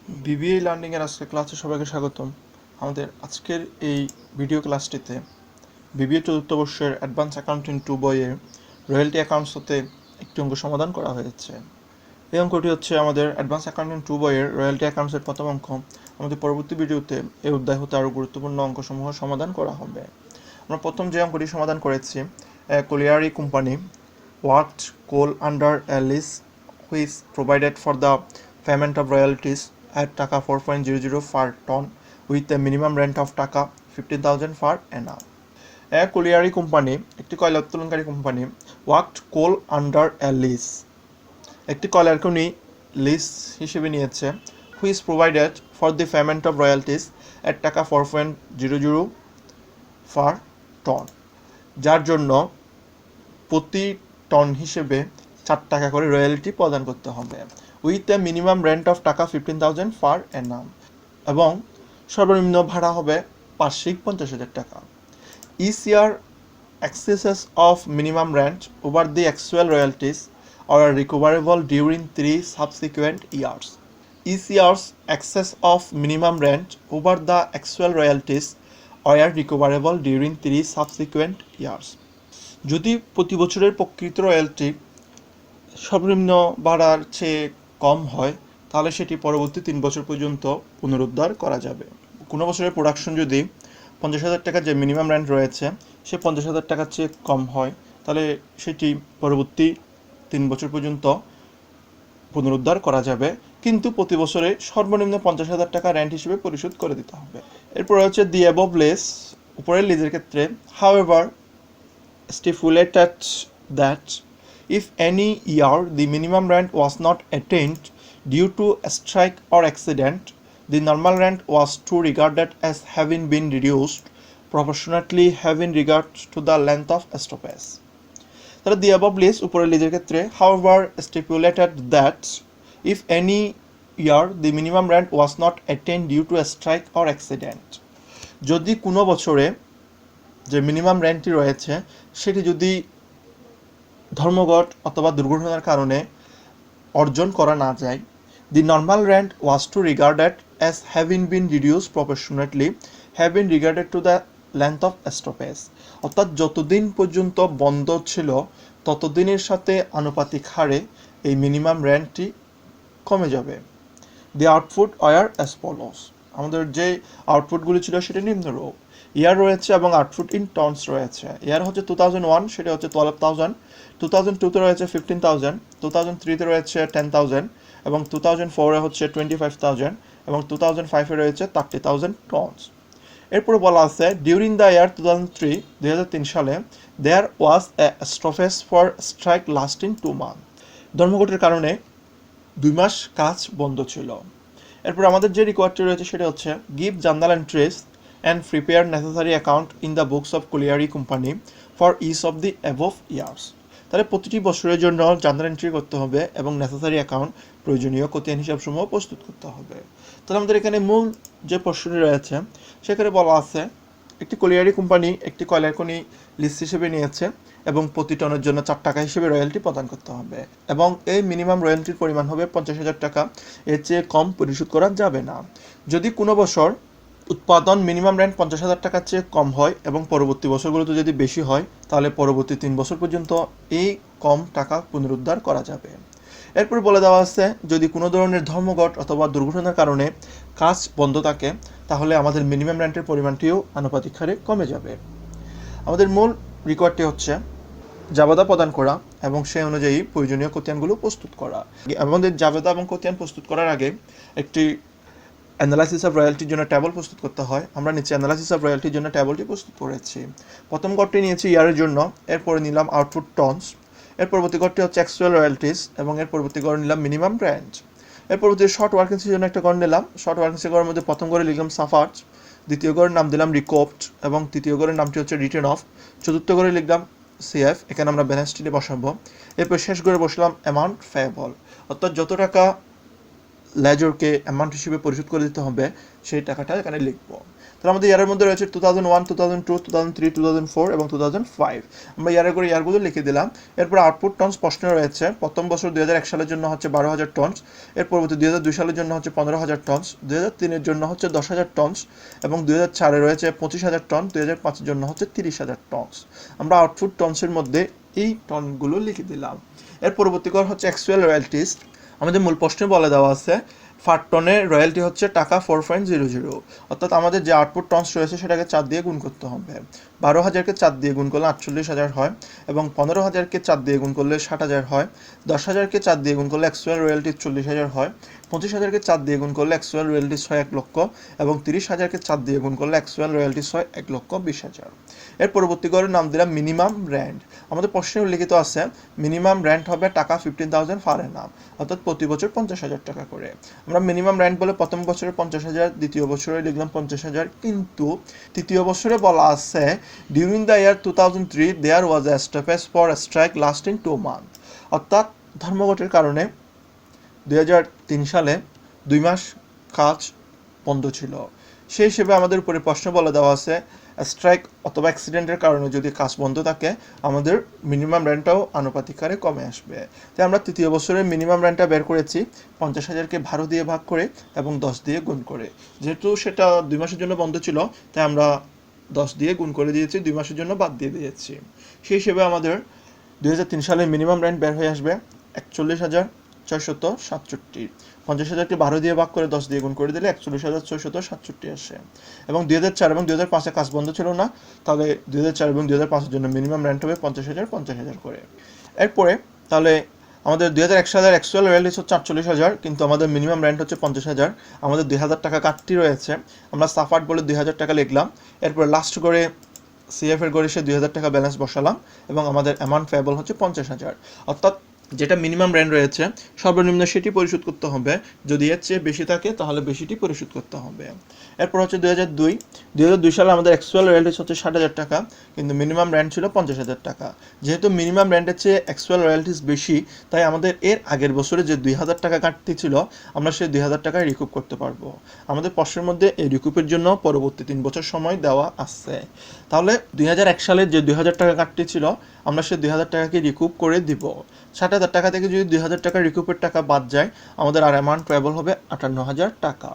BBA লার্নিংয়ের আজকের ক্লাসে সবাইকে স্বাগতম। আমাদের আজকের এই ভিডিও ক্লাসটিতে বিবিএ চতুর্থ বর্ষের অ্যাডভান্স অ্যাকাউন্টিং 2 বইয়ের রয়্যালটি অ্যাকাউন্টস হতে একটি অঙ্ক সমাধান করা হয়েছে। এই অঙ্কটি হচ্ছে আমাদের অ্যাডভান্স অ্যাকাউন্টিং 2 বইয়ের রয়্যালটি অ্যাকাউন্টসের প্রথম অঙ্ক। আমাদের পরবর্তী ভিডিওতে এই অধ্যায় হতে আরও গুরুত্বপূর্ণ অঙ্কসমূহ সমাধান করা হবে। আমরা প্রথম যে অঙ্কটি সমাধান করেছি, colliery company worked coal under a lease which provided for the payment of royalties at টাকা 4.00 per ton with a minimum rent of টাকা 15,000 per annum. A colliery company, একটি কয়লা উত্তোলনকারী company, worked coal under a lease, একটি কয়লার খনি lease হিসেবে নিয়েছে, which provided for the payment of royalties at টাকা 4.00 per ton, যার জন্য প্রতি টন হিসেবে 4 টাকা করে রয়্যালটি প্রদান করতে হবে, with a minimum rent of টাকা 15,000 পার অ্যানাম, এবং সর্বনিম্ন ভাড়া হবে বার্ষিক 50,000 টাকা। Each year excesses of minimum rent over the actual royalties are recoverable during 3 subsequent years. Each years excess of minimum rent over the actual royalties are recoverable during 3 subsequent years. যদি প্রতি বছরের প্রকৃত রয়্যালটি সর্বনিম্ন ভাড়ার চেয়ে কম হয়, তাহলে সেটি পরবর্তী 3 বছর পর্যন্ত পুনরুদ্ধার করা যাবে। কোনো বছরের প্রোডাকশন যদি 50,000 টাকা যে মিনিমাম রেন্ট রয়েছে সে 50,000 টাকার চেয়ে কম হয়, তাহলে সেটি পরবর্তী 3 বছর পর্যন্ত পুনরুদ্ধার করা যাবে, কিন্তু প্রতি বছরে সর্বনিম্ন 50,000 টাকা রেন্ট হিসেবে পরিশোধ করে দিতে হবে। এরপর হচ্ছে দি অ্যাবভ লিজ, উপরের লিজের ক্ষেত্রে, however stipulated that if any year the minimum rent was not attained due to a strike or accident, the normal rent was to regarded as having been reduced proportionately having regard to the length of stoppage. তাহলে the above list উপরের লিজের ক্ষেত্রে, however stipulated that if any year the minimum rent was not attained due to a strike or accident, যদি কোনো বছরে যে minimum রেন্টটি রয়েছে সেটি যদি ধর্মঘট অথবা দুর্ঘটনার কারণে অর্জন করা না যায়, the normal rent was to regarded as having been reduce proportionately having regarded to the length of stoppage, অর্থাৎ যতদিন পর্যন্ত বন্ধ ছিল ততদিনের সাথে আনুপাতিক হারে এই মিনিমাম রেন্টটি কমে যাবে। দি আউটপুট আর অ্যাজ ফলোস, আমাদের যে আউটপুটগুলি ছিল সেটি নিম্নরূপ। ইয়ার রয়েছে এবং আউটপুট ইন টনস রয়েছে। ইয়ার হচ্ছে 2001, সেটা হচ্ছে 12,000, 2002-তে রয়েছে 15,000, 2003-তে রয়েছে 10,000, এবং 2004-এ হচ্ছে 25,000, এবং 2005-এ রয়েছে 30,000 টনস। এরপরে বলা আছে ডিউরিং দ্য ইয়ার 2003 সালে there was a stoppage for strike lasting 2 month, ধর্মঘটের কারণে 2 মাস কাজ বন্ধ ছিল। এরপর আমাদের যে রিকোয়ার্ডটি রয়েছে সেটা হচ্ছে give journal entries and prepare necessary account in the books of colliery company for each of the above years. তাহলে প্রতিটি বছরের জন্য জার্নাল এন্ট্রি করতে হবে এবং নেসেসারি অ্যাকাউন্ট প্রয়োজনীয় খতিয়ান হিসাবসমূহ প্রস্তুত করতে হবে। তাহলে আমাদের এখানে মূল যে প্রশ্নটি রয়েছে সেখানে বলা আছে একটি কলিয়ারি কোম্পানি একটি কয়লার খনি লিজ হিসেবে নিয়েছে এবং প্রতি টনের জন্য 4 টাকা হিসেবে রয়্যালটি প্রদান করতে হবে, এবং এই মিনিমাম রয়্যালটির পরিমাণ হবে 50,000 টাকা, এর চেয়ে কম পরিশোধ করা যাবে না। যদি কোনো বছর উৎপাদন মিনিমাম রেন্ট 50,000 টাকার চেয়ে কম হয় এবং পরবর্তী বছরগুলোতে যদি বেশি হয়, তাহলে পরবর্তী 3 বছর পর্যন্ত এই কম টাকা পুনরুদ্ধার করা যাবে। এরপর বলে দেওয়া আছে যদি কোনো ধরনের ধর্মঘট অথবা দুর্ঘটনার কারণে কাজ বন্ধ থাকে, তাহলে আমাদের মিনিমাম রেন্টের পরিমাণটিও আনুপাতিক হারে কমে যাবে। আমাদের মূল রিকোয়ার্ডটি হচ্ছে জাবেদা প্রদান করা এবং সেই অনুযায়ী প্রয়োজনীয় খতিয়ানগুলো প্রস্তুত করা। আমাদের জাবেদা এবং খতিয়ান প্রস্তুত করার আগে একটি অ্যানালাইসিস অফ রয়্যালটির জন্য ট্যাবল প্রস্তুত করতে হয়। আমরা নিচে অ্যানালাইসিস অফ রয়্যালটির জন্য ট্যাবলটি প্রস্তুত করেছি। প্রথম গড়টি নিয়েছি ইয়ারের জন্য, এরপরে নিলাম আউটপুট টনস, এর পরবর্তী গড়টি হচ্ছে অ্যাকচুয়াল রয়্যালটিস, এবং এর পরবর্তী গড় নিলাম মিনিমাম রেন্ট। এর পরবর্তী শর্ট ওয়ার্কিংসের জন্য একটা গড় নিলাম। শর্ট ওয়ার্কিংসের গড়ের মধ্যে প্রথম গড়ে লিখলাম সাফার্জ, দ্বিতীয় গড়ের নাম দিলাম রিকোপ্ট, এবং তৃতীয় গড়ের নামটি হচ্ছে রিটার্ন অফ, চতুর্থ গড়ে লিখলাম সিএফ, এখানে আমরা ব্যালেন্স শিটে বসাবো। এরপর শেষ গড়ে বসলাম অ্যামাউন্ট পেয়েবল, অর্থাৎ যত টাকা লেজরকে অ্যামাউন্ট হিসেবে পরিশোধ করে দিতে হবে সেই টাকাটা এখানে লিখবো। তাহলে আমাদের ইয়ারের মধ্যে রয়েছে 2001, 2002, 2003, 2004 এবং 2005। আমরা ইয়ারের করে ইয়ারগুলো লিখে দিলাম। এরপর আউটপুট টনস প্রশ্নে রয়েছে। প্রথম বছর 2001 সালের জন্য হচ্ছে 12,000 টনস, এর পরবর্তী 2002 সালের জন্য হচ্ছে 15,000 টনস, 2003-এর জন্য হচ্ছে 10,000 টনস এবং 2004-এ রয়েছে 25,000 টন, 2005-এর জন্য হচ্ছে 30,000 টনস। আমরা আউটপুট টনসের মধ্যে এই টনগুলো লিখে দিলাম। এর পরবর্তী কর হচ্ছে অ্যাকচুয়াল রয়্যালটিস। আমাদের মূল প্রশ্নে বলে দেওয়া আছে ফার টনের রয়্যালটি হচ্ছে টাকা 4.00, অর্থাৎ আমাদের যে আউটপুট টনস রয়েছে সেটাকে 4 দিয়ে গুণ করতে হবে। 12,000-কে 4 দিয়ে গুণ করলে 48,000 হয় এবং 15,000-কে 4 দিয়ে গুণ করলে 60,000 হয়, 10,000-কে 4 দিয়ে গুণ করলে অ্যাকচুয়াল রয়্যালটি 40,000 হয়, 25,000-কে 4 দিয়ে গুণ করলে অ্যাকচুয়াল রয়্যালটিস হয় 1 লক্ষ এবং 30,000-কে 4 দিয়ে গুণ করলে অ্যাকচুয়াল রয়্যালটিস হয় 1,20,000। এর পরবর্তী করে নাম দিলাম মিনিমাম র্যান্ড। আমাদের প্রশ্নে উল্লিখিত আছে মিনিমাম র্যান্ট হবে টাকা 15,000 পার অ্যানাম, অর্থাৎ প্রতি বছর 50,000 টাকা করে। আমরা মিনিমাম র্যান্ট বলে প্রথম বছরে 50,000, দ্বিতীয় বছরে লিখলাম 50,000, কিন্তু তৃতীয় বছরে বলা আছে during the year 2003 there was a stoppage for strike lasting 2 months, অর্থাৎ ধর্মঘটের কারণে 2003 সালে 2 মাস কাজ বন্ধ ছিল। সেই হিসেবে আমাদের উপরে প্রশ্ন বলে দেওয়া আছে স্ট্রাইক অথবা অ্যাক্সিডেন্টের কারণে যদি কাজ বন্ধ থাকে আমাদের মিনিমাম রেন্টটাও আনুপাতিক হারে কমে আসবে। তাই আমরা তৃতীয় বছরের মিনিমাম রেন্টটা বের করেছি 50,000-কে 12 দিয়ে ভাগ করে এবং 10 দিয়ে গুণ করে। যেহেতু সেটা 2 মাসের জন্য বন্ধ ছিল তাই আমরা 10 দিয়ে গুণ করে দিয়েছি, 2 মাসের জন্য বাদ দিয়ে দিয়েছি। সেই হিসেবে আমাদের 2003 সালের মিনিমাম রেন্ট বের হয়ে আসবে 41,667। 50,000-কে 12 দিয়ে ভাগ করে 10 দিয়ে গুণ করে দিলে 41,667 আসে। এবং 2004 এবং 2005-এ কাজ বন্ধ ছিল না, তাহলে 2004 এবং 2005-এর জন্য মিনিমাম রেন্ট হবে 50,000 50,000 করে। এরপরে তাহলে আমাদের 2001 সালের অ্যাকচুয়াল রয়্যালটিস হচ্ছে 48,000, কিন্তু আমাদের মিনিমাম রেন্ট হচ্ছে 50,000। আমাদের 2,000 টাকা কাটতি রয়েছে, আমরা সাফার্ট বলে 2,000 টাকা লিখলাম। এরপর লাস্ট করে সিএফ এর গড়ে সে 2,000 টাকা ব্যালেন্স বসালাম এবং আমাদের অ্যামাউন্ট পেয়েবল হচ্ছে 50,000, অর্থাৎ যেটা মিনিমাম রেন্ট রয়েছে সর্বনিম্ন সেটি পরিশোধ করতে হবে, যদি এর চেয়ে বেশি থাকে তাহলে বেশিটি পরিশোধ করতে হবে। এরপর হচ্ছে 2002 সালে আমাদের অ্যাকচুয়াল রয়্যালটিস হচ্ছে 60,000 টাকা, কিন্তু মিনিমাম রেন্ট ছিল 50,000 টাকা। যেহেতু মিনিমাম রেন্টের চেয়ে অ্যাকচুয়াল রয়্যালটিস বেশি, তাই আমাদের এর আগের বছরে যে 2,000 টাকা কাটতি ছিল আমরা সেই 2,000 টাকায় রিকুপ করতে পারবো। আমাদের প্রশ্নের মধ্যে এই রিকুপের জন্য পরবর্তী 3 বছর সময় দেওয়া আছে। তাহলে 2001 সালের যে 2,000 টাকা কাটতি ছিল আমরা সেই 2,000 টাকাকে রিকুপ করে দিব। 60,000 টাকা থেকে যদি 2,000 টাকা রিকুপের টাকা বাদ যায় আমাদের আর অ্যামাউন্ট পেয়েবল হবে 58,000 টাকা।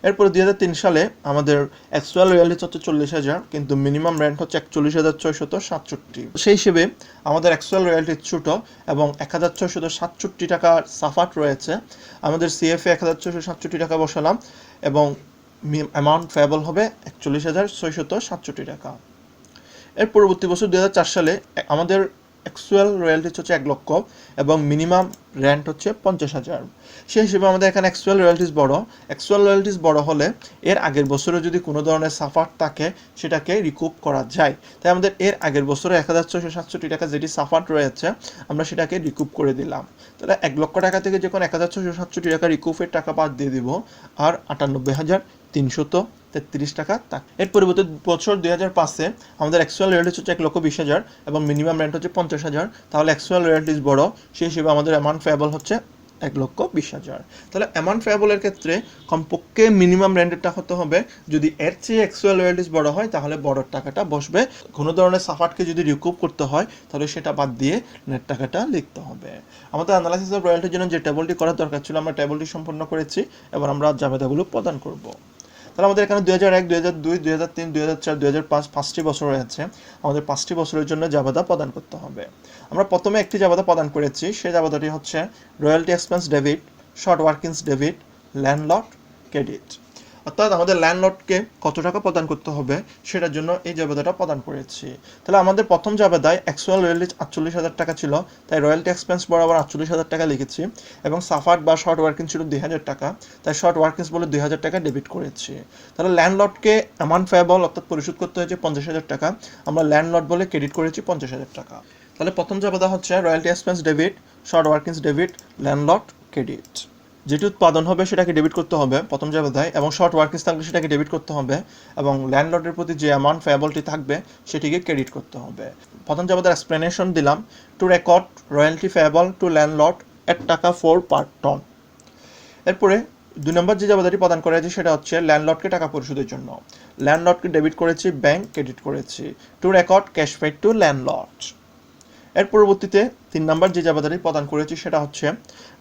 এরপর 2003 সালে আমাদের অ্যাকচুয়াল রয়্যালটিস হচ্ছে 40,000, কিন্তু মিনিমাম রেন্ট হচ্ছে 41,667। সেই হিসেবে আমাদের অ্যাকচুয়াল রয়্যালটিস ছোট এবং 1,667 টাকা সাফাট রয়েছে। আমাদের সিএফএ 1,667 টাকা বসালাম এবং অ্যামাউন্ট পেয়েবল হবে 41,667 টাকা। এর পরবর্তী বছর 2004 সালে আমাদের অ্যাকচুয়াল রয়্যালটিস হচ্ছে 1 লক্ষ এবং মিনিমাম রেন্ট হচ্ছে 50,000। সেই হিসেবে আমাদের এখানে অ্যাকচুয়াল রয়্যালটিস বড় হলে এর আগের বছরে যদি কোনো ধরনের সাফার থাকে সেটাকে রিকুপ করা যায়। তাই আমাদের এর আগের বছরে 1,667 টাকা যেটি সাফার রয়েছে আমরা সেটাকে রিকুপ করে দিলাম। তাহলে 1 লক্ষ টাকা থেকে যখন 1,667 টাকা রিকুপের টাকা বাদ দিয়ে দিব আর 98,333 টাকা থাকে। এর পরিবর্তে বছর 2005-এ আমাদের অ্যাকচুয়াল রয়্যালটিস হচ্ছে 1,20,000 এবং মিনিমাম রেন্ট হচ্ছে 50,000। তাহলে অ্যাকচুয়াল রয়্যালটিস বড়, সেই হিসেবে আমাদের অ্যামাউন্ট পেয়েবল হচ্ছে 1,20,000। তাহলে অ্যামাউন্ট পেয়েবলের ক্ষেত্রে কমপক্ষে মিনিমাম রেন্টেরটা হতে হবে, যদি এর চেয়ে অ্যাকচুয়াল রয়্যালটিস বড় হয় তাহলে বড় টাকাটা বসবে। কোনো ধরনের সাফাটকে যদি রিকুপ করতে হয় তাহলে সেটা বাদ দিয়ে নেট টাকাটা লিখতে হবে। আমাদের অ্যানালাইসিস অফ রয়্যালটির জন্য যে টেবলটি করার দরকার ছিল আমরা টেবলটি সম্পন্ন করেছি। এবার আমরা জাবেদাগুলো প্রদান করব। তাহলে আমাদের এখানে 2001, 2002, 2003, 2004, 2005 5টি বছর রয়েছে। আমাদের 5টি বছরের জন্য জাবেদা প্রদান করতে হবে। আমরা প্রথমে একটি জাবেদা প্রদান করেছি, সেই জাবেদাটি হচ্ছে royalty expense debit, short workings debit, landlord credit. অর্থাৎ আমাদের ল্যান্ডলর্ডকে কত টাকা প্রদান করতে হবে সেটার জন্য এই জাবেদাটা প্রদান করেছি। তাহলে আমাদের প্রথম জাবেদায় অ্যাকচুয়াল রয়্যালটিস 48,000 টাকা ছিল, তাই রয়্যালটি এক্সপেন্স বরাবর 48,000 টাকা লিখেছি এবং সাফার্ট বা শর্ট ওয়ার্কিং ছিল 2,000 টাকা, তাই শর্ট ওয়ার্কিংস বলে 2,000 টাকা ডেবিট করেছি। তাহলে ল্যান্ডলর্ডকে অ্যামাউন্ট পেয়েবল অর্থাৎ পরিশোধ করতে হয়েছে 50,000 টাকা, আমরা ল্যান্ডলর্ড বলে ক্রেডিট করেছি 50,000 টাকা। তাহলে প্রথম জাবেদা হচ্ছে royalty expense debit, short workings debit, landlord credit. যেটি উৎপাদন হবে সেটাকে ডেবিট করতে হবে প্রথম জাবেদায় এবং শর্ট ওয়ার্কিংস থাকলে সেটাকে ডেবিট করতে হবে এবং ল্যান্ডলর্ডের প্রতি যে অ্যামাউন্ট পেয়েবলটি থাকবে সেটিকে ক্রেডিট করতে হবে। প্রথম জাবেদার এক্সপ্লেনেশন দিলাম, to record royalty payable to landlord at টাকা 4 পার টন। এরপরে 2 নম্বর যে জাবেদাটি প্রদান করা হয়েছে সেটা হচ্ছে ল্যান্ডলর্ডকে টাকা পরিশোধের জন্য। ল্যান্ডলর্ডকে ডেবিট করেছি, ব্যাংক ক্রেডিট করেছি। To record cash paid to landlord. এর পরবর্তীতে 3 নম্বর যে জাবেদাটি প্রদান করেছি সেটা হচ্ছে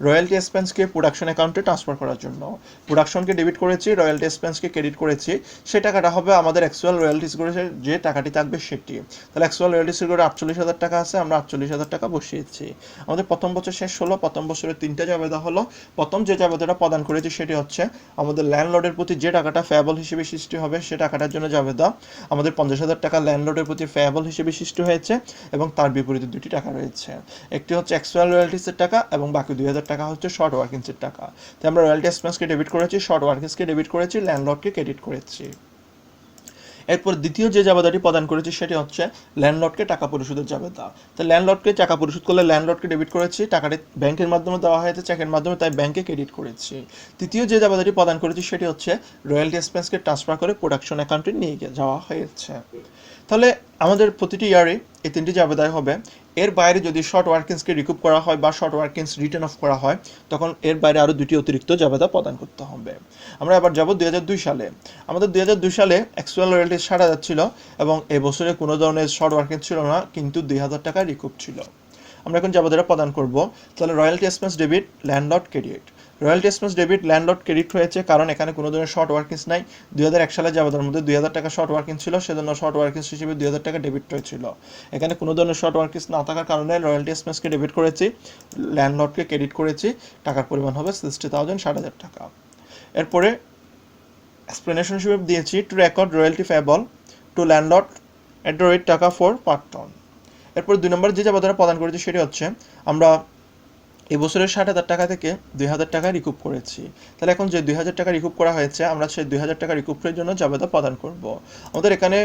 রয়্যালটি এক্সপেন্সকে প্রোডাকশন অ্যাকাউন্টে ট্রান্সফার করার জন্য। প্রোডাকশনকে ডেবিট করেছি, রয়্যালটি এক্সপেন্সকে ক্রেডিট করেছি। সেই টাকাটা হবে আমাদের অ্যাকচুয়াল রয়্যালটিস করে যে টাকাটি থাকবে সেটি। তাহলে অ্যাকচুয়াল রয়্যালটিস করে 48,000 টাকা আছে, আমরা 48,000 টাকা বসিয়েছি। আমাদের প্রথম বছর শেষ হলো। প্রথম বছরের 3টা জাবেদা হলো। প্রথম যে জাবেদাটা প্রদান করেছি সেটি হচ্ছে আমাদের ল্যান্ডলর্ডের প্রতি যে টাকাটা ফেয়াবল হিসেবে সৃষ্টি হবে সে টাকাটার জন্য জাবেদা। আমাদের 50,000 টাকা ল্যান্ডলর্ডের প্রতি ফেয়াবল হিসেবে সৃষ্টি হয়েছে এবং তার বিপরীতে দুটি টাকা রয়েছে। একটি হচ্ছে অ্যাকচুয়াল রয়্যালটিসের টাকা এবং বাকি 2,000 টাকা হচ্ছে শর্ট ওয়ার্কিংসের টাকা। তাই আমরা রয়্যালটি এক্সপেন্সকে ডেবিট করেছি, শর্ট ওয়ার্কিংসকে ডেবিট করেছি, ল্যান্ডলর্ডকে ক্রেডিট করেছি। এরপর দ্বিতীয় যে জাবেদাটি প্রদান করেছি সেটি হচ্ছে ল্যান্ডলর্ডকে টাকা পরিশোধের জাবেদা। তো ল্যান্ডলর্ডকে টাকা পরিশোধ করলে ল্যান্ডলর্ডকে ডেবিট করেছি, টাকাটি ব্যাংকের মাধ্যমে দেওয়া হয়েছে, চেকের মাধ্যমে, তাই ব্যাংকে ক্রেডিট করেছি। তৃতীয় যে জাবেদাটি প্রদান করেছি সেটি হচ্ছে রয়্যালটি এক্সপেন্সকে ট্রান্সফার করে প্রোডাকশন অ্যাকাউন্টে নিয়ে যাওয়া হয়েছে। তাহলে আমাদের প্রতিটি ইয়ারে এই 3টি জাবেদাই হবে। এর বাইরে যদি শর্ট ওয়ার্কিংসকে রিকুপ করা হয় বা শর্ট ওয়ার্কিংস রিটার্ন অফ করা হয় তখন এর বাইরে আরও 2টি অতিরিক্ত জাবেদা প্রদান করতে হবে। আমরা এবার যাব 2002 সালে। আমাদের 2002 সালে অ্যাকচুয়াল রয়্যালটি 60,000 ছিল এবং এবছরে কোনো ধরনের শর্ট ওয়ার্কিং ছিল না, কিন্তু 2,000 টাকা রিকুপ ছিল। আমরা এখন জাবেদাটা প্রদান করব। তাহলে royalty expense debit, landlord credit. Royalty expense debit, landlord credit হয়েছে কারণ এখানে কোনো ধরনের শর্ট ওয়ার্কিংস নাই। 2001 সালে জাবেদার মধ্যে 2,000 টাকা শর্ট ওয়ার্কিং ছিল, সেজন্য শর্ট ওয়ার্কিংস হিসেবে 2,000 টাকা ডেবিট হয়েছিল। এখানে কোনো ধরনের শর্ট ওয়ার্কিংস না থাকার কারণে রয়্যালটি এক্সপেন্সকে ডেবিট করেছি, ল্যান্ডলর্ডকে ক্রেডিট করেছি। টাকার পরিমাণ হবে 60,000, 60,000 টাকা। এরপরে এক্সপ্লেনেশন হিসেবে দিয়েছি two record royalty payable to landlord at the rate টাকা ফর পার টন। এরপর 2 নম্বর যে জাবেদাটা প্রদান করেছি সেটি হচ্ছে আমরা এবছরের 60,000 টাকা থেকে 2,000 টাকা রিকুপ করেছি। তাহলে এখন যে 2,000 টাকা রিকুপ করা হয়েছে আমরা সেই 2,000 টাকা রিকুপের জন্য জাবেদা প্রদান করব। আমাদের এখানে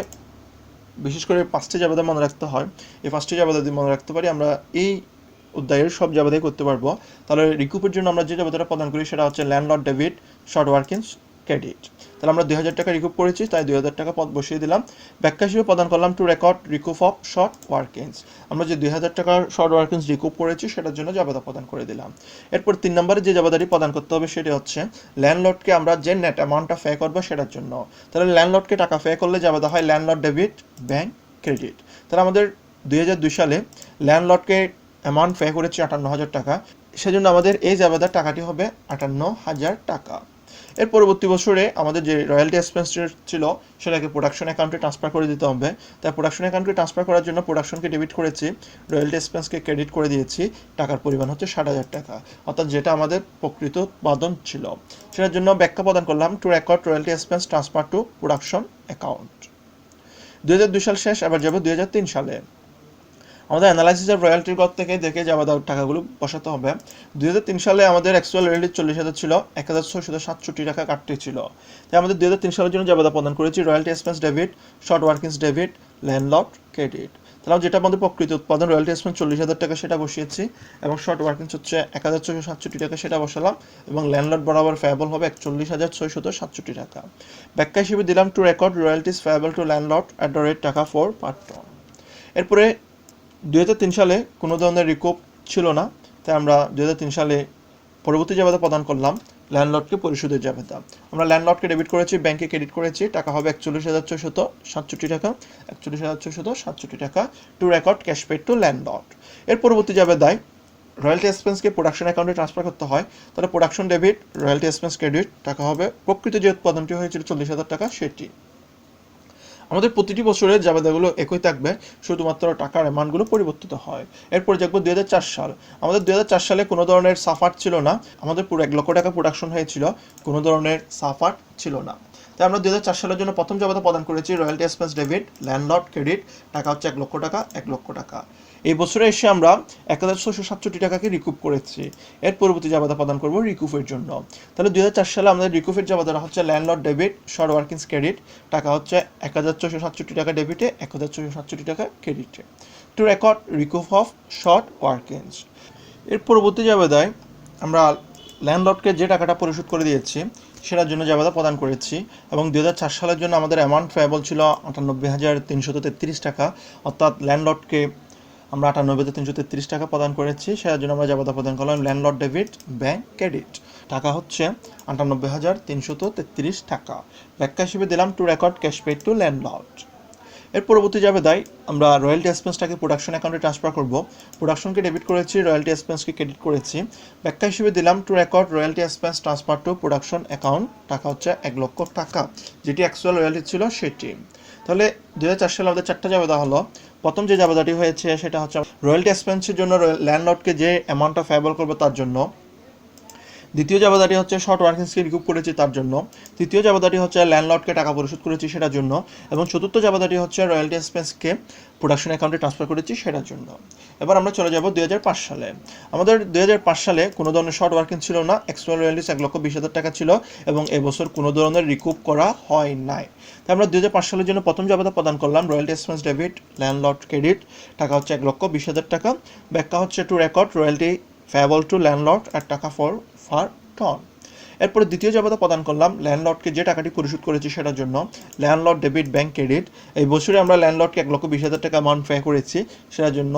বিশেষ করে 5টি জাবেদা মনে রাখতে হয়। এই 5টি জাবেদা যদি মনে রাখতে পারি আমরা এই অধ্যায়ের সব জাবেদাই করতে পারবো। তাহলে রিকুপের জন্য আমরা যে জাবেদাটা প্রদান করি সেটা হচ্ছে landlord debit, short workings credit. তাহলে আমরা 2,000 টাকা রিকুপ করেছি, তাই 2,000 টাকা পদ বসিয়ে দিলাম। ব্যাখ্যা হিসেবে প্রদান করলাম two record recoup of short workings. আমরা যে 2,000 টাকার শর্ট ওয়ার্কিংস রিকুপ করেছি সেটার জন্য জাবেদা প্রদান করে দিলাম। এরপর 3 নম্বরে যে জাবেদাটি প্রদান করতে হবে সেটি হচ্ছে ল্যান্ডলর্ডকে আমরা যে নেট অ্যামাউন্টটা পে করবো সেটার জন্য। তাহলে ল্যান্ডলর্ডকে টাকা পে করলে জাবেদা হয় ল্যান্ডলর্ড ডেবিট, ব্যাংক ক্রেডিট। তাহলে আমাদের 2002 সালে ল্যান্ডলর্ডকে অ্যামাউন্ট পে করেছি 58,000 টাকা, সেজন্য আমাদের এই জাবেদার টাকাটি হবে 58,000 টাকা। এর পরবর্তী বছরে আমাদের যে রয়্যালটি এক্সপেন্স ছিল সেটাকে প্রোডাকশন অ্যাকাউন্টে ট্রান্সফার করে দিতে হবে। তাই প্রোডাকশন অ্যাকাউন্টে ট্রান্সফার করার জন্য প্রোডাকশনকে ডেবিট করেছি, রয়্যালটি এক্সপেন্সকে ক্রেডিট করে দিয়েছি। টাকার পরিমাণ হচ্ছে 60,000 টাকা, অর্থাৎ যেটা আমাদের প্রকৃত উৎপাদন ছিল। সেটার জন্য ব্যাখ্যা প্রদান করলাম two record royalty expense transfer to production account. 2002 সাল শেষ, আবার যাবে 2003 সালে। আমাদের অ্যানালাইসিস অফ রয়্যালটির ঘর থেকে দেখে জাবেদার টাকাগুলো বসাতে হবে। 2003 সালে আমাদের অ্যাকচুয়াল রয়্যালটি 40,000 ছিল, 1,667 টাকা কাটতে ছিল। তাই আমাদের 2003 সালের জন্য জাবেদা প্রদান করেছি royalty expense debit, short workings debit, landlord credit. তাহলে যেটা আমাদের প্রকৃত উৎপাদন রয়্যালটি এক্সপেন্স 40,000 টাকা সেটা বসিয়েছি এবং শর্ট ওয়ার্কিংস হচ্ছে 1,667 টাকা সেটা বসালাম এবং ল্যান্ডলর্ড বরাবর ফেয়াবল হবে 41,667 টাকা। ব্যাখ্যা হিসেবে দিলাম to record royalties payable to landlord at the rate টাকা ফর পার টন। এরপরে 2003 সালে কোনো ধরনের রিকুপ ছিল না, তাই আমরা 2003 সালে পরবর্তী জাবেদা প্রদান করলাম ল্যান্ডলর্ডকে পরিশোধের জাবেদা। আমরা ল্যান্ডলর্ডকে ডেবিট করেছি, ব্যাংকে ক্রেডিট করেছি, টাকা হবে 41,667 টাকা, 41,667 টাকা to record cash paid to landlord. এর পরবর্তী জাবেদায় রয়্যালটি এক্সপেন্সকে প্রোডাকশন অ্যাকাউন্টে ট্রান্সফার করতে হয়। তাহলে production debit, royalty expense credit, টাকা হবে প্রকৃত যে উৎপাদনটি হয়েছিল 40,000 টাকা সেটি। আমাদের প্রতিটি বছরের জাবেদাগুলো একই থাকবে, শুধুমাত্র টাকার অ্যামাউন্টগুলো পরিবর্তিত হয়। এরপর দেখবো 2004 সাল। আমাদের 2004 সালে কোনো ধরনের সাফার ছিল না, আমাদের পুরো 1 লক্ষ টাকা প্রোডাকশন হয়েছিল, কোনো ধরনের সাফার ছিল না। তাই আমরা 2004 সালের জন্য প্রথম জাবেদা প্রদান করেছি royalty expense debit, landlord credit, টাকা হচ্ছে 1 লক্ষ টাকা, 1 লক্ষ টাকা। এই বছরে এসে আমরা 1,667 টাকাকে রিকুপ করেছি। এর পরবর্তী জাবেদা প্রদান করবো রিকুপের জন্য। তাহলে 2004 সালে আমাদের রিকুপের জাবেদাটা হচ্ছে landlord debit, short workings credit, টাকা হচ্ছে 1,667 টাকা ডেবিটে, 1,667 টাকা ক্রেডিটে two record recoup of short workings. এর পরবর্তী জাবেদায় আমরা ল্যান্ডলর্ডকে যে টাকাটা পরিশোধ করে দিয়েছি সেটার জন্য জাবেদা প্রদান করেছি এবং 2004 সালের জন্য আমাদের অ্যামাউন্ট পেয়েবল ছিল 98,333 টাকা, অর্থাৎ ল্যান্ডলর্ডকে আমরা 98,333 টাকা প্রদান করেছি, সেটার জন্য আমরা জাবেদা প্রদান করলাম ল্যান্ডলর্ড ডেবিট ব্যাংক ক্রেডিট। টাকা হচ্ছে 98,333 টাকা। ব্যাখ্যা হিসেবে দিলাম to record cash paid to landlord. এর পরবর্তী জাবেদায় আমরা রয়্যালটি এক্সপেন্সটাকে প্রোডাকশন অ্যাকাউন্টে ট্রান্সফার করব। প্রোডাকশনকে ডেবিট করেছি, রয়্যালটি এক্সপেন্সকে ক্রেডিট করেছি। ব্যাখ্যা হিসেবে দিলাম to record royalty expense transfer to production account. টাকা হচ্ছে 1 লক্ষ টাকা, যেটি অ্যাকচুয়াল রয়্যালটি ছিল সেটি। তাহলে 2004 সালে আমাদের 4টা জাবেদা হলো। প্রথম যে জাবেদাটি হয়েছে সেটা হচ্ছে রয়্যালটি এক্সপেন্সের জন্য ল্যান্ডলর্ডকে যে অ্যামাউন্টটা ফেয়াবল করবে তার জন্য। দ্বিতীয় জাবেদাটি হচ্ছে শর্ট ওয়ার্কিংসকে রিকুপ করেছি তার জন্য। তৃতীয় জাবেদাটি হচ্ছে ল্যান্ডলর্ডকে টাকা পরিশোধ করেছি সেটার জন্য। এবং চতুর্থ জাবেদাটি হচ্ছে রয়্যালটি এক্সপেন্সকে প্রোডাকশন অ্যাকাউন্টে ট্রান্সফার করেছি সেটার জন্য। এবার আমরা চলে যাব 2005 সালে। আমাদের 2005 সালে কোনো ধরনের শর্ট ওয়ার্কিং ছিল না, অ্যাকচুয়াল রয়্যালটিস 1,20,000 টাকা ছিল এবং এবছর কোনো ধরনের রিকুপ করা হয় নাই। তাই আমরা 2005 সালের জন্য প্রথম জাবেদা প্রদান করলাম royalty expense debit landlord credit. টাকা হচ্ছে 1,20,000 টাকা। ব্যাখ্যা হচ্ছে to record royalty payable to landlord আর টাকা ফর টন। এরপরে দ্বিতীয় জাবেদা প্রদান করলাম ল্যান্ডলর্ডকে যে টাকাটি পরিশোধ করেছি সেটার জন্য ল্যান্ডলর্ড ডেবিট ব্যাংক ক্রেডিট। এই বছরে আমরা ল্যান্ডলর্ডকে 1,20,000 টাকা অ্যামাউন্ট পে করেছি, সেটার জন্য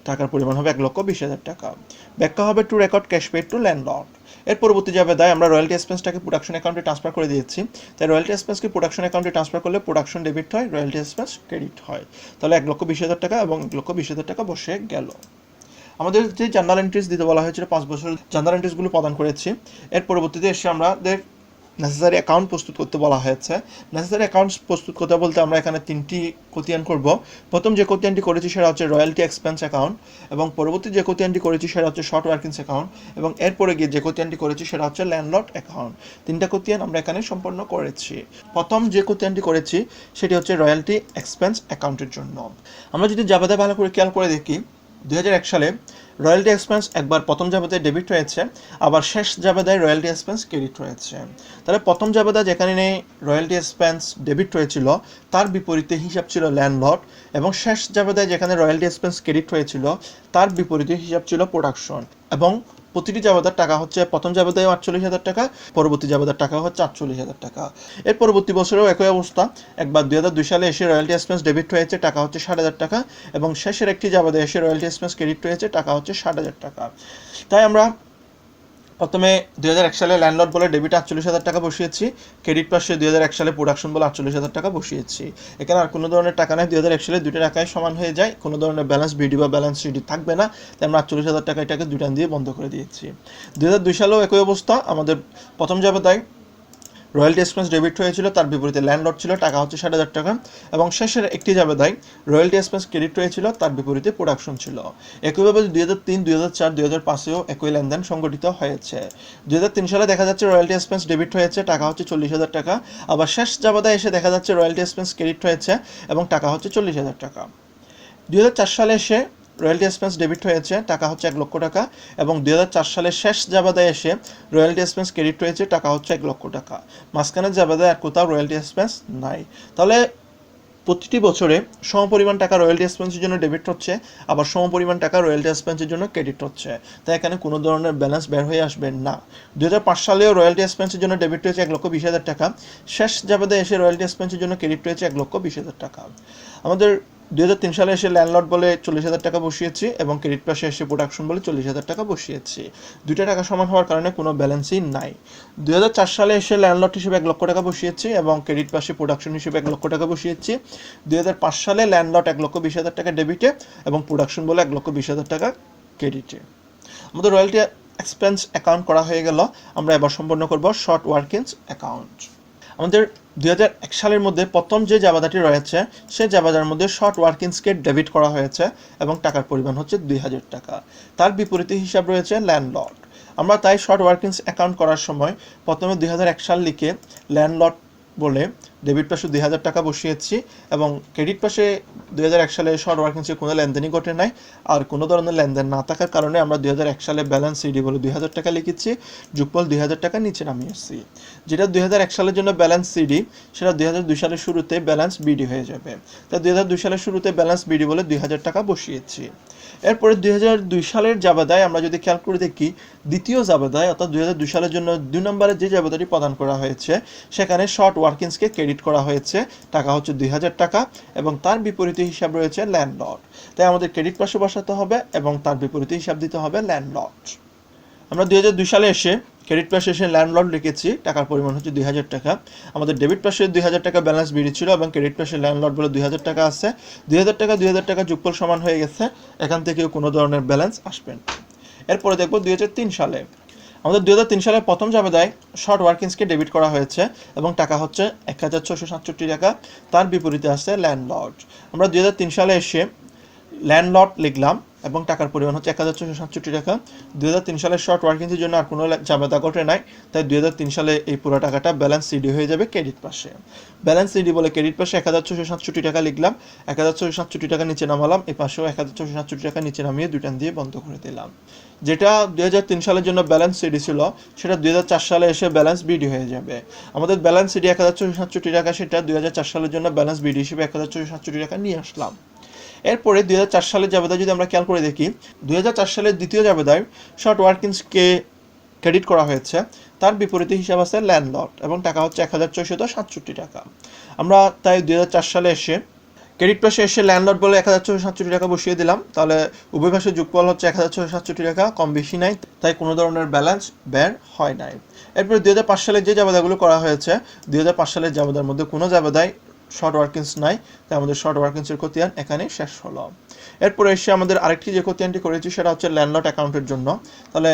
টাকার পরিমাণ হবে 1,20,000 টাকা। ব্যাখ্যা হবে to record cash paid to landlord. এর পরবর্তী জাবেদায় আমরা রয়্যালটি এক্সপেন্সটাকে প্রোডাকশন অ্যাকাউন্টে ট্রান্সফার করে দিয়েছি। তাই রয়্যালটি এক্সপেন্সকে প্রোডাকশন অ্যাকাউন্টে ট্রান্সফার করলে প্রোডাকশন ডেবিট হয়, রয়্যালটি এক্সপেন্স ক্রেডিট হয়। তাহলে 1,20,000 টাকা এবং 1,20,000 টাকা বসে গেল। আমাদের যে জার্নাল এন্ট্রিজ দিতে বলা হয়েছিল 5 বছর জার্নাল এন্ট্রিজগুলো প্রদান করেছি। এর পরবর্তীতে এসে আমাদের নেসেসারি অ্যাকাউন্ট প্রস্তুত করতে বলা হয়েছে। নেসেসারি অ্যাকাউন্টস প্রস্তুত করতে বলতে আমরা এখানে 3টি খতিয়ান করব। প্রথম যে খতিয়ানটি করেছি সেটা হচ্ছে রয়্যালটি এক্সপেন্স অ্যাকাউন্ট, এবং পরবর্তী যে খতিয়ানটি করেছি সেটা হচ্ছে শর্ট ওয়ার্কিংস অ্যাকাউন্ট, এবং এরপরে গিয়ে যে খতিয়ানটি করেছি সেটা হচ্ছে ল্যান্ডলর্ড অ্যাকাউন্ট। 3টা খতিয়ান আমরা এখানে সম্পন্ন করেছি। প্রথম যে খতিয়ানটি করেছি সেটি হচ্ছে রয়্যালটি এক্সপেন্স অ্যাকাউন্টের জন্য। আমরা যদি জাবেদা ভালো করে খেয়াল করে দেখি, 2001 সালে রয়্যালটি এক্সপেন্স একবার প্রথম জাবেদায় ডেবিট হয়েছে, আবার শেষ জাবেদায় রয়্যালটি এক্সপেন্স ক্রেডিট হয়েছে। তাহলে প্রথম জাবেদা যেখানে রয়্যালটি এক্সপেন্স ডেবিট হয়েছিল তার বিপরীতে হিসাব ছিল ল্যান্ডলর্ড, এবং শেষ জাবেদায় যেখানে রয়্যালটি এক্সপেন্স ক্রেডিট হয়েছিল তার বিপরীতে হিসাব ছিল প্রোডাকশন। এবং প্রতিটি জাবেদার টাকা হচ্ছে প্রথম জাবেদায় 48,000 টাকা, পরবর্তী জাবেদার টাকা হচ্ছে 48,000 টাকা। এর পরবর্তী বছরেও একই অবস্থা। একবার 2002 সালে এসে রয়্যালটি এক্সপেন্স ডেবিট হয়েছে, টাকা হচ্ছে 60,000 টাকা, এবং শেষের একটি জাবেদায় এসে রয়্যালটি এক্সপেন্স ক্রেডিট হয়েছে, টাকা হচ্ছে 60,000 টাকা। তাই আমরা প্রথমে 2001 সালে ল্যান্ডলর্ড বলে ডেবিট 48,000 টাকা বসিয়েছি, ক্রেডিট পাশে 2001 সালে প্রোডাকশন বলে 48,000 টাকা বসিয়েছি। এখানে আর কোনো ধরনের টাকা নেই, 2001 সালে দুটো টাকায় সমান হয়ে যায়, কোনো ধরনের ব্যালেন্স বিডি বা ব্যালেন্স সিডি থাকবে না। তাই আমরা 48,000 টাকা এটাকে দুটান দিয়ে বন্ধ করে দিয়েছি। 2002 সালেও একই অবস্থা। আমাদের প্রথম জাবেদায় রয়্যালটি এক্সপেন্স ডেবিট হয়েছিল, তার বিপরীতে ল্যান্ডলর্ড ছিল, টাকা হচ্ছে 60,000 টাকা, এবং শেষের একটি জাবেদায় রয়্যালটি এক্সপেন্স ক্রেডিট হয়েছিল, তার বিপরীতে প্রোডাকশন ছিল। একইভাবে 2003, 2004, 2005-এও একই লেনদেন সংগঠিত হয়েছে। 2003 সালে দেখা যাচ্ছে রয়্যালটি এক্সপেন্স ডেবিট হয়েছে, টাকা হচ্ছে 40,000 টাকা, আবার শেষ জাবেদায় এসে দেখা যাচ্ছে রয়্যালটি এক্সপেন্স ক্রেডিট হয়েছে এবং টাকা হচ্ছে 40,000 টাকা। 2004 সালে এসে রয়্যালটি এক্সপেন্স ডেবিট হয়েছে, টাকা হচ্ছে 1 লক্ষ টাকা, এবং 2004 সালের শেষ জাবেদায় এসে রয়্যালটি এক্সপেন্স ক্রেডিট হয়েছে, টাকা হচ্ছে 1 লক্ষ টাকা। মাঝখানের জাবেদায় আর কোথাও রয়্যালটি এক্সপেন্স নাই। তাহলে প্রতিটি বছরে সমপরিমাণ টাকা রয়্যালটি এক্সপেন্সের জন্য ডেবিট হচ্ছে, আবার সমপরিমাণ টাকা রয়্যালটি এক্সপেন্সের জন্য ক্রেডিট হচ্ছে। তাই এখানে কোনো ধরনের ব্যালেন্স বের হয়ে আসবে না। 2005 সালেও রয়্যালটি এক্সপেন্সের জন্য ডেবিট হয়েছে 1,20,000 টাকা, শেষ জাবেদায় এসে রয়্যালটি এক্সপেন্সের জন্য ক্রেডিট হয়েছে 1,20,000 টাকা। আমাদের 2003 সালে এসে ল্যান্ডলর্ড বলে 40,000 টাকা বসিয়েছি, এবং ক্রেডিট পাশে এসে প্রোডাকশন বলে 40,000 টাকা বসিয়েছি। দুইটা টাকা সমান হওয়ার কারণে কোনো ব্যালেন্সই নাই। 2004 সালে এসে ল্যান্ডলর্ড হিসেবে 1 লক্ষ টাকা বসিয়েছি, এবং ক্রেডিট পাশে প্রোডাকশন হিসেবে 1 লক্ষ টাকা বসিয়েছি। 2005 সালে ল্যান্ডলর্ড 1,20,000 টাকা ডেবিটে এবং প্রোডাকশন বলে 1,20,000 টাকা ক্রেডিটে। আমাদের রয়্যালটি এক্সপেন্স অ্যাকাউন্ট করা হয়ে গেল। আমরা এবার সম্পন্ন করব শর্ট ওয়ার্কিংস অ্যাকাউন্ট। আমাদের 2001 সালের মধ্যে প্রথম যে জাবেদাটি রয়েছে সেই জাবেদার মধ্যে শর্ট ওয়ার্কিংসকে ডেবিট করা হয়েছে এবং টাকার পরিমাণ হচ্ছে 2,000 টাকা। তার বিপরীতে হিসাব রয়েছে ল্যান্ডলর্ড। আমরা তাই শর্ট ওয়ার্কিংস অ্যাকাউন্ট করার সময় প্রথমে 2001 সাল লিখে ল্যান্ডলর্ড বলে ডেবিট পাশে 2,000 টাকা বসিয়েছি, এবং ক্রেডিট পাশে 2001 সালে শর্ট ওয়ার্কিংসে কোনো লেনদেনই ঘটে নাই। আর কোনো ধরনের লেনদেন না থাকার কারণে আমরা 2001 সালে ব্যালেন্স সিডি বলে 2,000 টাকা লিখেছি, যুগফল 2,000 টাকা নিচে নামিয়েছি। যেটা 2001 সালের জন্য ব্যালেন্স সিডি, সেটা 2002 সালের শুরুতে ব্যালেন্স বিডি হয়ে যাবে। তাই 2002 সালের শুরুতে ব্যালেন্স বিডি বলে 2,000 টাকা বসিয়েছি। এরপরে 2002 সালের জাবেদায় আমরা যদি খেয়াল করে দেখি, দ্বিতীয় জাবেদায় অর্থাৎ 2002 সালের জন্য 2 নম্বরে যে জাবেদাটি প্রদান করা হয়েছে সেখানে শর্ট ওয়ার্কিংসকে ক্রেডিট করা হয়েছে, টাকা হচ্ছে 2000 টাকা, এবং তার বিপরীতে হিসাব রয়েছে ল্যান্ডলর্ড। তাই আমাদের ক্রেডিট পাশে বসাতে হবে এবং তার বিপরীতে হিসাব দিতে হবে ল্যান্ডলর্ড। আমরা 2002 সালে এসে ক্রেডিট পাশে এসে ল্যান্ডলর্ড লিখেছি, টাকার পরিমাণ হচ্ছে 2000 টাকা। আমাদের ডেবিট পাশে 2000 টাকা ব্যালেন্স বেরিয়েছিল এবং ক্রেডিট পাশে ল্যান্ডলর্ড বলে 2000 টাকা আছে। 2000 টাকা যোগফল সমান হয়ে গেছে, এখান থেকেও কোনো ধরনের ব্যালেন্স আসবে না। এরপরে দেখব 2003 সালে। আমাদের 2003 সালের প্রথম জাবেদায় শর্ট ওয়ার্কিংসকে ডেবিট করা হয়েছে এবং টাকা হচ্ছে 1667 টাকা, তার বিপরীতে আছে ল্যান্ডলর্ড। আমরা 2003 সালে এসে ল্যান্ডলর্ড লিখলাম এবং টাকার পরিমাণ হচ্ছে 1667 টাকা। 2003 সালের শর্ট ওয়ার্কিংসের জন্য আর কোনো জাবেদা ঘটে নাই, তাই 2003 সালে এই পুরো টাকাটা ব্যালেন্স সিডি হয়ে যাবে ক্রেডিট পাশে। ব্যালেন্স সিডি বলে ক্রেডিট পাশে 1667 টাকা লিখলাম, 1667 টাকা নিচে নামালাম, এই পাশেও 1667 টাকা নিচে নামিয়ে দুইটান দিয়ে বন্ধ করে দিলাম। যেটা 2003 সালের জন্য ব্যালেন্স সিডি ছিল সেটা 2004 সালে এসে ব্যালেন্স বিডি হয়ে যাবে। আমাদের ব্যালেন্স সিডি 1667 টাকা, সেটা 2004 সালের জন্য ব্যালেন্স বিডি হিসেবে 1667 টাকা নিয়ে আসলাম। এরপরে 2004 সালের জাবেদায় যদি আমরা খেয়াল করে দেখি, 2004 সালের দ্বিতীয় জাবেদায় শর্ট ওয়ার্কিংসকে ক্রেডিট করা হয়েছে, তার বিপরীতে হিসাব আছে ল্যান্ডলর্ড এবং টাকা হচ্ছে 1467 টাকা। আমরা তাই 2004 সালে এসে ক্রেডিট পাশে এসে ল্যান্ডলর্ড বলে 1467 টাকা বসিয়ে দিলাম, তাহলে উভয় পাশে যোগফল হচ্ছে 1667 টাকা, কম বেশি নাই, তাই কোনো ধরনের ব্যালেন্স বের হয় নাই। এরপরে 2005 সালে যে জাবেদাগুলো করা হয়েছে, 2005 সালের জাবেদার মধ্যে কোনো জাবেদায় শর্ট ওয়ার্কিংস নাই, তাই আমাদের শর্ট ওয়ার্কিংসের খতিয়ান এখানে শেষ হলো। এরপরে এসে আমাদের আরেকটি যে খতিয়ানটি করেছি সেটা হচ্ছে ল্যান্ডলর্ড অ্যাকাউন্টের জন্য। তাহলে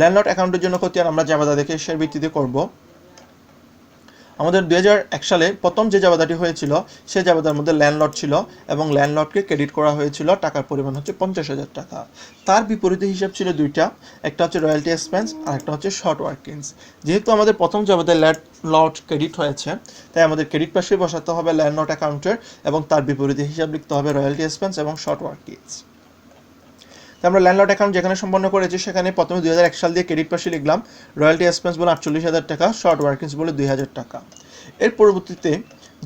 ল্যান্ডলর্ড অ্যাকাউন্টের জন্য খতিয়ান আমরা জাবেদা দেখে শেয়ার ভিত্তিতে করব। আমাদের 2001 সালে প্রথম যে জাবেদাটি হয়েছিল সেই জাবেদার মধ্যে ল্যান্ডলর্ড ছিল এবং ল্যান্ডলর্ডকে ক্রেডিট করা হয়েছিল, টাকার পরিমাণ হচ্ছে 50,000 টাকা। তার বিপরীতে হিসাব ছিল দুইটা, একটা হচ্ছে রয়্যালটি এক্সপেন্স আর একটা হচ্ছে শর্ট ওয়ার্কিংস। যেহেতু আমাদের প্রথম জাবেদায় ল্যান্ডলর্ড ক্রেডিট হয়েছে, তাই আমাদের ক্রেডিট পাশে বসাতে হবে ল্যান্ডলর্ড অ্যাকাউন্টের এবং তার বিপরীতে হিসাব লিখতে হবে রয়্যালটি এক্সপেন্স এবং শর্ট ওয়ার্কিংস। আমরা ল্যান্ডলর্ড অ্যাকাউন্ট যেখানে সম্পন্ন করেছি সেখানে প্রথমে 2001 সাল দিয়ে ক্রেডিট পাশে লিখলাম, রয়্যালটি এক্সপেন্স বলে 48,000 টাকা, শর্ট ওয়ার্কিংস বলে 2,000 টাকা। এর পরবর্তীতে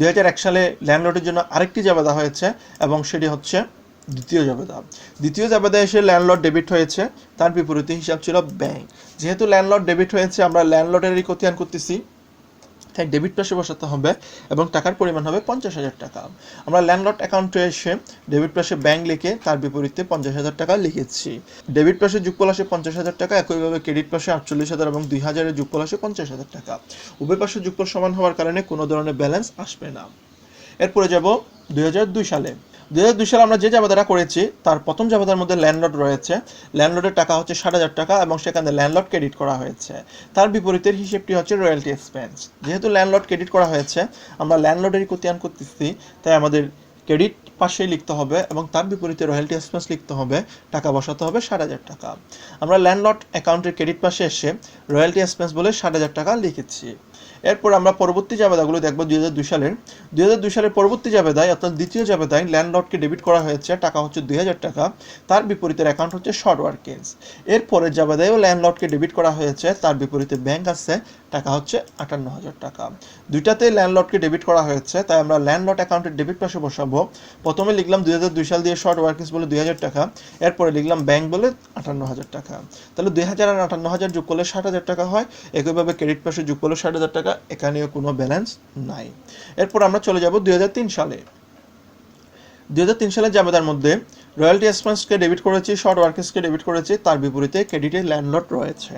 2001 সালে ল্যান্ডলর্ডের জন্য আরেকটি জাবেদা হয়েছে এবং সেটি হচ্ছে দ্বিতীয় জাবেদা। দ্বিতীয় জাবেদায় এসে ল্যান্ডলর্ড ডেবিট হয়েছে, তার বিপরীতে হিসাব ছিল ব্যাংক। যেহেতু ল্যান্ডলর্ড ডেবিট হয়েছে, আমরা ল্যান্ডলর্ডেরই খতিয়ান করতেছি, তাই ডেবিট পাশে বসাতে হবে এবং টাকার পরিমাণ হবে 50,000 টাকা। আমরা ল্যান্ডলর্ড অ্যাকাউন্টে এসে ডেবিট পাশে ব্যাংক লিখে তার বিপরীতে 50,000 টাকা লিখেছি। ডেবিট পাশে যোগফল আসে 50,000 টাকা, একইভাবে ক্রেডিট পাশে 48,000 এবং 2,000-এর যোগফল আসে 50,000 টাকা। উভয় পাশে যোগফল সমান হওয়ার কারণে কোনো ধরনের ব্যালেন্স আসবে না। এরপরে যাব 2002 সালে। 2002 সালে আমরা যে জাবেদাটা করেছি তার প্রথম জাবেদার মধ্যে ল্যান্ডলর্ড রয়েছে, ল্যান্ডলর্ডের টাকা হচ্ছে 60,000 টাকা এবং সেখানে ল্যান্ডলর্ড ক্রেডিট করা হয়েছে। তার বিপরীতের হিসেবটি হচ্ছে রয়্যালটি এক্সপেন্স। যেহেতু ল্যান্ডলর্ড ক্রেডিট করা হয়েছে, আমরা ল্যান্ডলর্ডেরই খতিয়ান করতেছি, তাই আমাদের ক্রেডিট পাশেই লিখতে হবে এবং তার বিপরীতে রয়্যালটি এক্সপেন্স লিখতে হবে, টাকা বসাতে হবে 60,000 টাকা। আমরা ল্যান্ডলর্ড অ্যাকাউন্টের ক্রেডিট পাশে এসে রয়্যালটি এক্সপেন্স বলে 60,000 টাকা লিখেছি। এরপর আমরা পরবর্তী জাবেদাগুলো দেখব 2002 সালের। 2002 সালের পরবর্তী জাবেদায় অর্থাৎ দ্বিতীয় জাবেদায় ল্যান্ডলর্ডকে ডেবিট করা হয়েছে, টাকা হচ্ছে 2,000 টাকা, তার বিপরীতের অ্যাকাউন্ট হচ্ছে শর্ট ওয়ার্কিংস। এরপরের জাবেদায়ও ল্যান্ডলর্ডকে ডেবিট করা হয়েছে, তার বিপরীতে ব্যাংক আছে, টাকা হচ্ছে 58,000 টাকা। দুইটাতেই ল্যান্ডলর্ডকে ডেবিট করা হয়েছে, তাই আমরা ল্যান্ডলর্ড অ্যাকাউন্টের ডেবিট পাশে বসাবো। প্রথমে লিখলাম 2002 সাল দিয়ে শর্ট ওয়ার্কিংস বলে 2,000 টাকা, এরপরে লিখলাম ব্যাংক বলে 58,000 টাকা। তাহলে 2,000 আর 58,000 যোগ করলে 60,000 টাকা হয়। একইভাবে ক্রেডিট পাশে যোগ করলে 60,000 টাকা, এখানেও কোনো ব্যালেন্স নাই। এরপর আমরা চলে যাব 2003 সালে। 2003 সালের জাবেদার মধ্যে রয়্যালটি এক্সপেন্সকে ডেবিট করেছি, শর্ট ওয়ার্কিংসকে ডেবিট করেছি, তার বিপরীতে ক্রেডিটে ল্যান্ডলর্ড রয়েছে।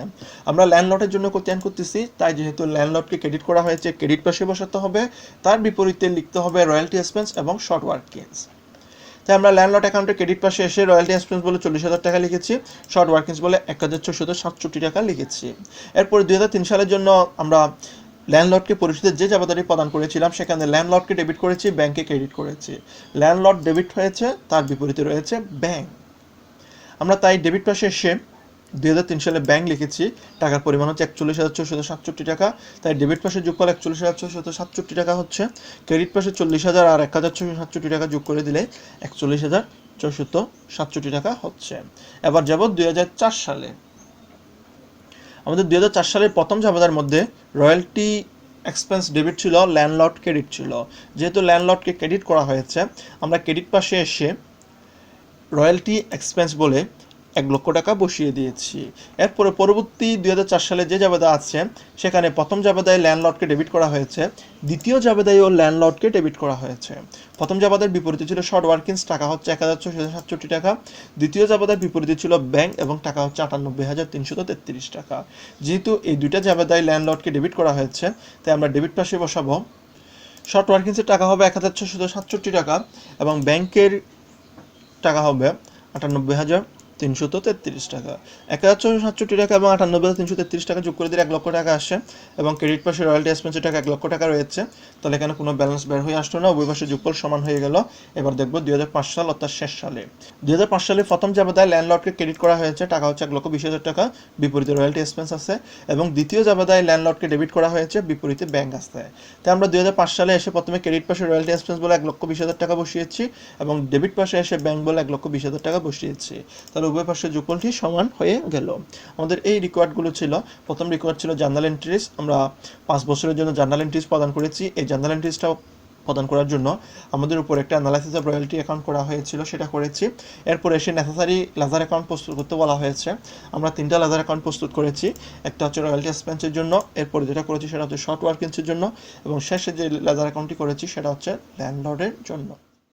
আমরা ল্যান্ডলর্ডের জন্য খতিয়ান করতেছি, তাই যেহেতু ল্যান্ডলর্ডকে ক্রেডিট করা হয়েছে ক্রেডিট পাশে বসাতে হবে, তার বিপরীতে লিখতে হবে রয়্যালটি এক্সপেন্স এবং শর্ট ওয়ার্কিংস। তাই আমরা ল্যান্ডলর্ড অ্যাকাউন্টের ক্রেডিট পাশে এসে রয়্যালটি এক্সপেন্স বলে 40,000 টাকা লিখেছি, শর্ট ওয়ার্কিংস বলে 1,667 টাকা লিখেছি। এরপর 2003 সালের জন্য আমরা ল্যান্ডলর্ডকে পরিশোধের যে জাবেদাটি প্রদান করেছিলাম সেখানে ল্যান্ডলর্ডকে ডেবিট করেছি, ব্যাংকে ক্রেডিট করেছি। ল্যান্ডলর্ড ডেবিট হয়েছে, তার বিপরীতে রয়েছে ব্যাংক। আমরা তাই ডেবিট পাশে এসে 2003 সালে ব্যাংক লিখেছি, টাকার পরিমাণ হচ্ছে 41,667 টাকা, তাই ডেবিট পাশে যোগফল 41,667 টাকা হচ্ছে, ক্রেডিট পাশে 40,000 আর 1,667 টাকা যোগ করে দিলে 41,467 টাকা হচ্ছে। এবার যাব 2004 সালে। আমাদের 2004 সালের প্রথম জাবেদার মধ্যে রয়্যালটি এক্সপেন্স ডেবিট ছিল, ল্যান্ডলর্ড ক্রেডিট ছিল। যেহেতু ল্যান্ডলর্ডকে ক্রেডিট করা হয়েছে, আমরা ক্রেডিট পাশে এসে রয়্যালটি এক্সপেন্স বলে 1 লক্ষ টাকা বসিয়ে দিয়েছি। এরপরে পরবর্তী 2004 সালে যে জাবেদা আছে সেখানে প্রথম জাবেদায় ল্যান্ডলর্ডকে ডেবিট করা হয়েছে, দ্বিতীয় জাবেদায়ও ল্যান্ডলর্ডকে ডেবিট করা হয়েছে। প্রথম জাবেদার বিপরীতে ছিল শর্ট ওয়ার্কিংস, টাকা হচ্ছে 1667 টাকা। দ্বিতীয় জাবেদার বিপরীতে ছিল ব্যাংক এবং টাকা হচ্ছে 98,333 টাকা। যেহেতু এই দুইটা জাবেদায় ল্যান্ডলর্ডকে ডেবিট করা হয়েছে তাই আমরা ডেবিট পাশে বসাবো শর্ট ওয়ার্কিংসের টাকা হবে 1667 টাকা এবং ব্যাংকের টাকা হবে 98,333 টাকা। 1667 টাকা এবং 98,333 টাকা যোগ করে দিলে 1 লক্ষ টাকা আসে এবং ক্রেডিট পাশে রয়্যালটি এক্সপেন্সের টাকা 1 লক্ষ টাকা রয়েছে। তাহলে এখানে কোনো ব্যালেন্স বের হয়ে আসলো না, উভয় পাশে যোগফল সমান হয়ে গেল। এবার দেখব 2005 সাল অর্থাৎ শেষ সালে। 2005 সালে প্রথম জাবেদায় ল্যান্ডলর্ডকে ক্রেডিট করা হয়েছে, টাকা হচ্ছে 1,20,000 টাকা, বিপরীতে রয়্যালটি এক্সপেন্স আছে। এবং দ্বিতীয় জাবেদায় ল্যান্ডলর্ডকে ডেবিট করা হয়েছে, বিপরীতে ব্যাংক আছে। তাই আমরা 2005 সালে এসে প্রথমে ক্রেডিট পাশে রয়্যালটি এক্সপেন্স বলে 1,20,000 টাকা বসিয়েছি এবং ডেবিট পাশে এসে ব্যাংক বলে 1,20,000 টাকা বসিয়েছি। তাহলে উভয় পাশে যোগফলটি সমান হয়ে গেল। আমাদের এই রিকোয়ার্ডগুলো ছিল। প্রথম রিকোয়ার্ড ছিল জার্নাল এন্ট্রিজ। আমরা 5 বছরের জন্য জার্নাল এন্ট্রিজ প্রদান করেছি। এই জার্নাল এন্ট্রিজটাও প্রদান করার জন্য আমাদের উপর একটা অ্যানালাইসিস অফ রয়্যালটি অ্যাকাউন্ট করা হয়েছিল, সেটা করেছি। এরপর এসে নেসেসারি লেজার অ্যাকাউন্ট প্রস্তুত করতে বলা হয়েছে। আমরা 3টা লেজার অ্যাকাউন্ট প্রস্তুত করেছি। একটা হচ্ছে রয়্যালটি এক্সপেন্সের জন্য, এরপরে যেটা করেছি সেটা হচ্ছে শর্ট ওয়ার্কিংসের জন্য এবং শেষে যে লেজার অ্যাকাউন্টটি করেছি সেটা হচ্ছে ল্যান্ডলর্ডের জন্য।